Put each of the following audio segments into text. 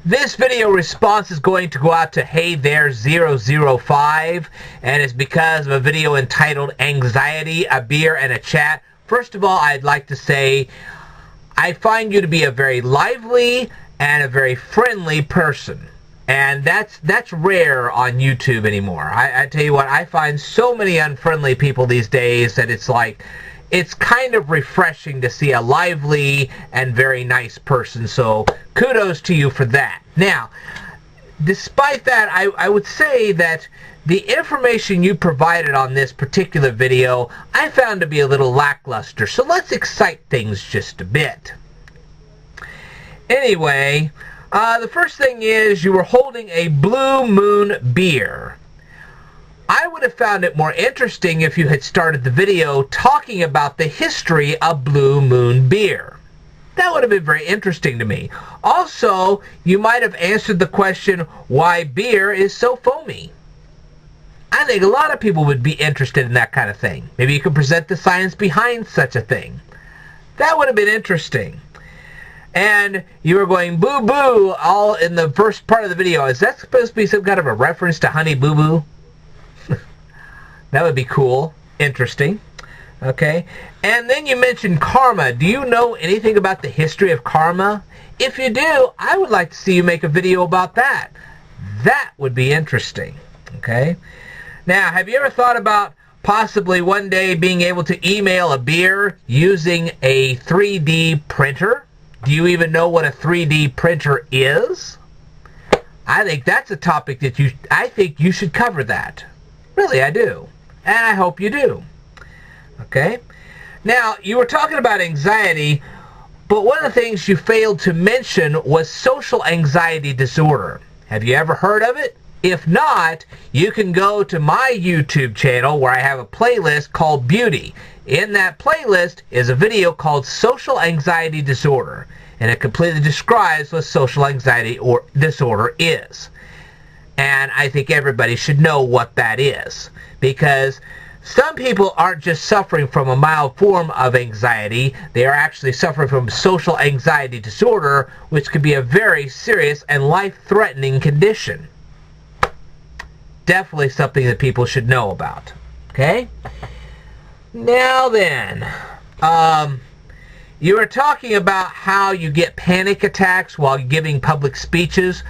This video response is going to go out to Hey There 005, and it's because of a video entitled Anxiety, a Beer, and a Chat. First of all, I'd like to say I find you to be a very lively and a very friendly person. And that's rare on YouTube anymore. I tell you what, I find so many unfriendly people these days that it's kind of refreshing to see a lively and very nice person. So kudos to you for that. Now, despite that, I would say that the information you provided on this particular video, I found to be a little lackluster. So let's excite things just a bit. Anyway, the first thing is you were holding a Blue Moon beer. I would have found it more interesting if you had started the video talking about the history of Blue Moon beer. That would have been very interesting to me. Also, you might have answered the question why beer is so foamy. I think a lot of people would be interested in that kind of thing. Maybe you could present the science behind such a thing. That would have been interesting. And you were going boo boo all in the first part of the video. Is that supposed to be some kind of a reference to Honey Boo Boo? That would be cool. Interesting. Okay. And then you mentioned karma. Do you know anything about the history of karma? If you do, I would like to see you make a video about that. That would be interesting. Okay. Now, have you ever thought about possibly one day being able to email a beer using a 3D printer? Do you even know what a 3D printer is? I think that's a topic that I think you should cover that. Really, I do. And I hope you do. Okay? Now, you were talking about anxiety, but one of the things you failed to mention was social anxiety disorder. Have you ever heard of it? If not, you can go to my YouTube channel where I have a playlist called Beauty. In that playlist is a video called Social Anxiety Disorder, and it completely describes what social anxiety disorder is. And I think everybody should know what that is, because some people aren't just suffering from a mild form of anxiety, they are actually suffering from social anxiety disorder, which can be a very serious and life-threatening condition. Definitely something that people should know about. Okay? Now then, you were talking about how you get panic attacks while giving public speeches.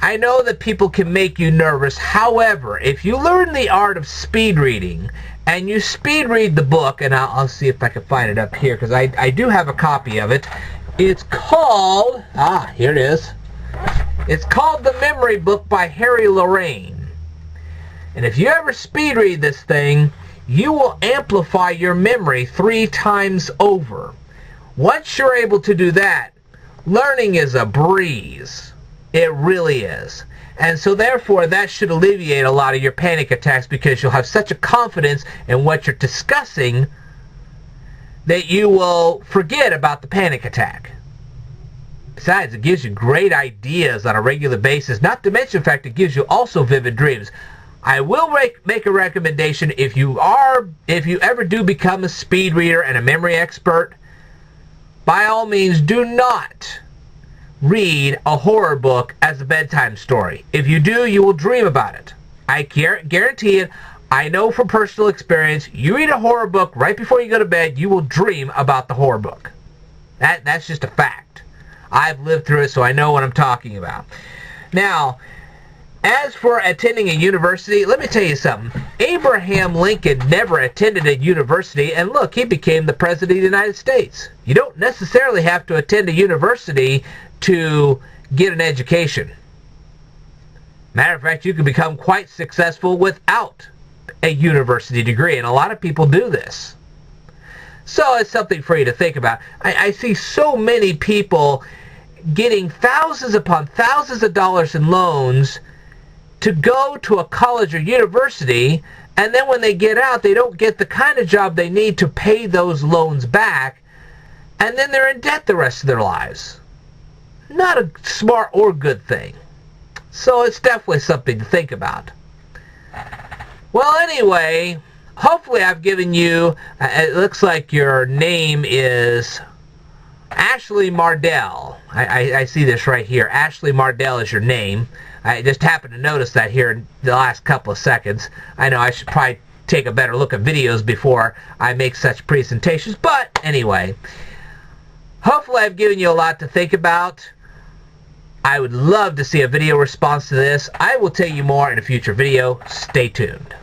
I know that people can make you nervous. However, if you learn the art of speed reading and you speed read the book, and I'll see if I can find it up here because I do have a copy of it. It's called, here it is. It's called The Memory Book by Harry Lorayne. And if you ever speed read this thing, you will amplify your memory 3 times over. Once you're able to do that, learning is a breeze. It really is. And so therefore, that should alleviate a lot of your panic attacks because you'll have such a confidence in what you're discussing that you will forget about the panic attack. Besides, it gives you great ideas on a regular basis, not to mention the fact it gives you also vivid dreams. I will make a recommendation if you ever do become a speed reader and a memory expert, by all means do not read a horror book as a bedtime story. If you do, you will dream about it. I guarantee it. I know from personal experience, you read a horror book right before you go to bed, you will dream about the horror book. That's just a fact. I've lived through it, so I know what I'm talking about. Now, as for attending a university, let me tell you something. Abraham Lincoln never attended a university, and look, he became the President of the United States. You don't necessarily have to attend a university to get an education. Matter of fact, you can become quite successful without a university degree, and a lot of people do this. So it's something for you to think about. I see so many people getting thousands upon thousands of dollars in loans to go to a college or university, and then when they get out, they don't get the kind of job they need to pay those loans back, and then they're in debt the rest of their lives. Not a smart or good thing. So it's definitely something to think about. Well, anyway, hopefully I've given you, it looks like your name is Ashley Mardell. I see this right here. Ashley Mardell is your name. I just happened to notice that here in the last couple of seconds. I know I should probably take a better look at videos before I make such presentations. But anyway, hopefully I've given you a lot to think about. I would love to see a video response to this. I will tell you more in a future video. Stay tuned.